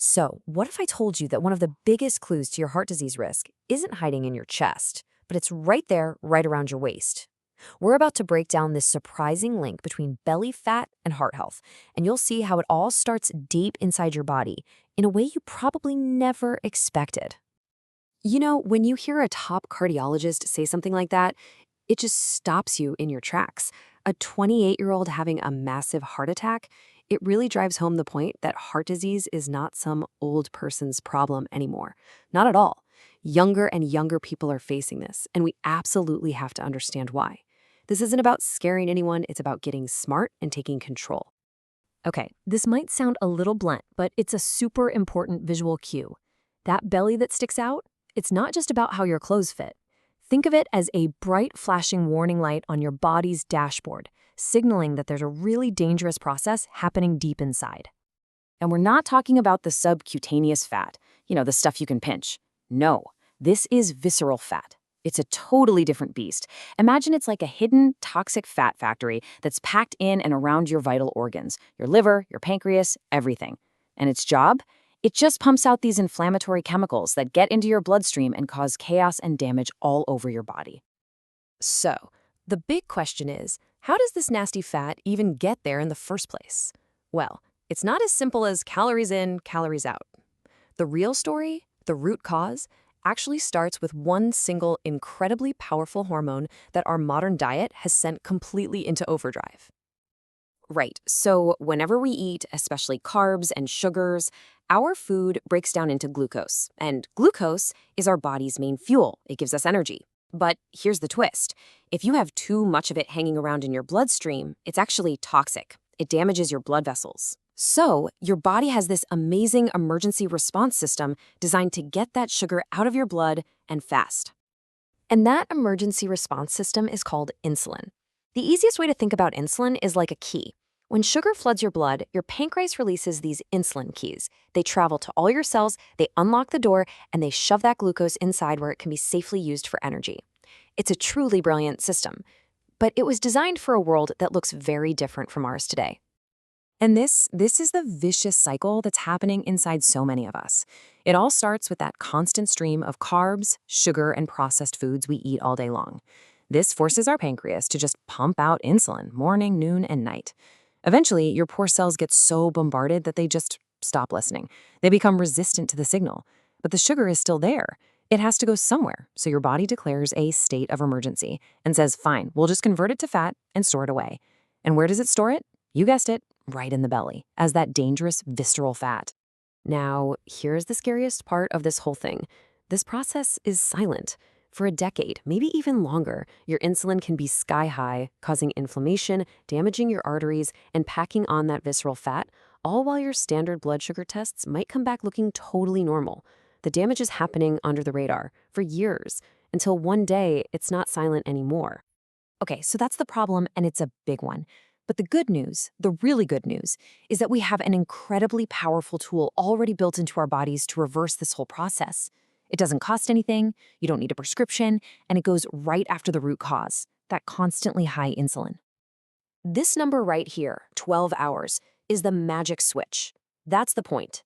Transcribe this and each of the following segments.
So, what if I told you that one of the biggest clues to your heart disease risk isn't hiding in your chest, but it's right there, right around your waist? We're about to break down this surprising link between belly fat and heart health, and you'll see how it all starts deep inside your body in a way you probably never expected. You know, when you hear a top cardiologist say something like that, it just stops you in your tracks. A 28-year-old having a massive heart attack, it really drives home the point that heart disease is not some old person's problem anymore. Not at all. Younger and younger people are facing this, and we absolutely have to understand why. This isn't about scaring anyone, it's about getting smart and taking control. Okay, this might sound a little blunt, but it's a super important visual cue. That belly that sticks out, it's not just about how your clothes fit. Think of it as a bright flashing warning light on your body's dashboard, signaling that there's a really dangerous process happening deep inside. And we're not talking about the subcutaneous fat, the stuff you can pinch. No, this is visceral fat. It's a totally different beast. Imagine it's like a hidden, toxic fat factory that's packed in and around your vital organs, your liver, your pancreas, everything. And its job? It just pumps out these inflammatory chemicals that get into your bloodstream and cause chaos and damage all over your body. So, the big question is, how does this nasty fat even get there in the first place? Well, it's not as simple as calories in, calories out. The real story, the root cause, actually starts with one single incredibly powerful hormone that our modern diet has sent completely into overdrive. Right, so whenever we eat, especially carbs and sugars, our food breaks down into glucose, and glucose is our body's main fuel. It gives us energy. But here's the twist. If you have too much of it hanging around in your bloodstream, it's actually toxic. It damages your blood vessels. So, your body has this amazing emergency response system designed to get that sugar out of your blood and fast. And that emergency response system is called insulin. The easiest way to think about insulin is like a key. When sugar floods your blood, your pancreas releases these insulin keys. They travel to all your cells, they unlock the door, and they shove that glucose inside where it can be safely used for energy. It's a truly brilliant system, but it was designed for a world that looks very different from ours today. And this is the vicious cycle that's happening inside so many of us. It all starts with that constant stream of carbs, sugar, and processed foods we eat all day long. This forces our pancreas to just pump out insulin morning, noon, and night. Eventually, your poor cells get so bombarded that they just stop listening. They become resistant to the signal. But the sugar is still there. It has to go somewhere, so your body declares a state of emergency and says, fine, we'll just convert it to fat and store it away. And where does it store it? You guessed it, right in the belly, as that dangerous visceral fat. Now, here's the scariest part of this whole thing. This process is silent. For a decade, maybe even longer, your insulin can be sky high, causing inflammation, damaging your arteries, and packing on that visceral fat, all while your standard blood sugar tests might come back looking totally normal. The damage is happening under the radar for years, until one day it's not silent anymore. Okay, so that's the problem, and it's a big one. But the good news, the really good news, is that we have an incredibly powerful tool already built into our bodies to reverse this whole process. It doesn't cost anything, you don't need a prescription, and it goes right after the root cause, that constantly high insulin. This number right here, 12 hours, is the magic switch. That's the point.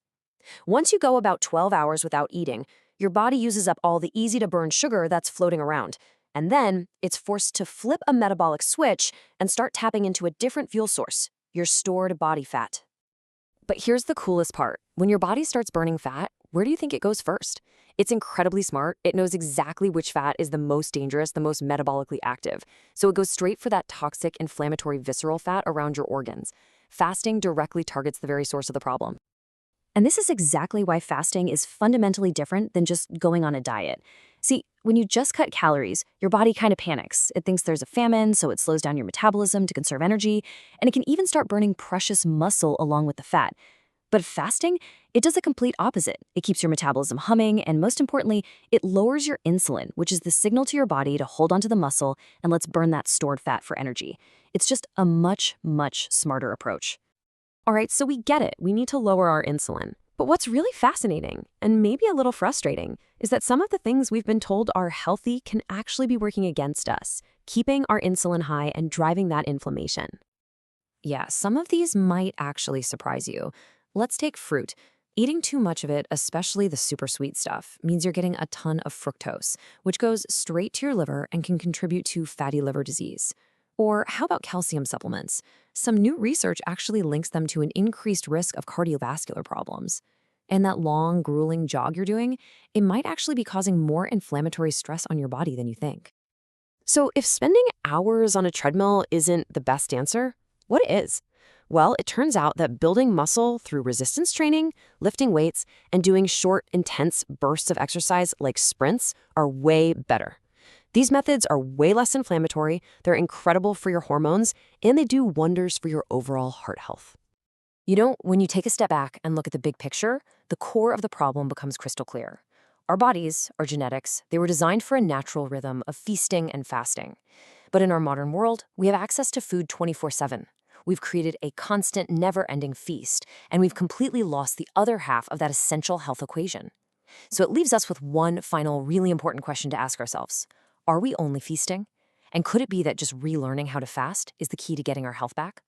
Once you go about 12 hours without eating, your body uses up all the easy-to-burn sugar that's floating around, and then it's forced to flip a metabolic switch and start tapping into a different fuel source, your stored body fat. But here's the coolest part. When your body starts burning fat, where do you think it goes first? It's incredibly smart. It knows exactly which fat is the most dangerous, the most metabolically active. So it goes straight for that toxic, inflammatory, visceral fat around your organs. Fasting directly targets the very source of the problem. And this is exactly why fasting is fundamentally different than just going on a diet. See, when you just cut calories, your body kind of panics. It thinks there's a famine, so it slows down your metabolism to conserve energy, and it can even start burning precious muscle along with the fat. But fasting, it does the complete opposite. It keeps your metabolism humming, and most importantly, it lowers your insulin, which is the signal to your body to hold onto the muscle and let's burn that stored fat for energy. It's just a much, much smarter approach. All right, so we get it. We need to lower our insulin. But what's really fascinating, and maybe a little frustrating, is that some of the things we've been told are healthy can actually be working against us, keeping our insulin high and driving that inflammation. Yeah, some of these might actually surprise you. Let's take fruit. Eating too much of it, especially the super sweet stuff, means you're getting a ton of fructose, which goes straight to your liver and can contribute to fatty liver disease. Or how about calcium supplements? Some new research actually links them to an increased risk of cardiovascular problems. And that long, grueling jog you're doing, it might actually be causing more inflammatory stress on your body than you think. So, if spending hours on a treadmill isn't the best answer, what is? Well, it turns out that building muscle through resistance training, lifting weights, and doing short, intense bursts of exercise like sprints are way better. These methods are way less inflammatory, they're incredible for your hormones, and they do wonders for your overall heart health. When you take a step back and look at the big picture, the core of the problem becomes crystal clear. Our bodies, our genetics, they were designed for a natural rhythm of feasting and fasting. But in our modern world, we have access to food 24/7. We've created a constant, never-ending feast, and we've completely lost the other half of that essential health equation. So it leaves us with one final, really important question to ask ourselves. Are we only feasting? And could it be that just relearning how to fast is the key to getting our health back?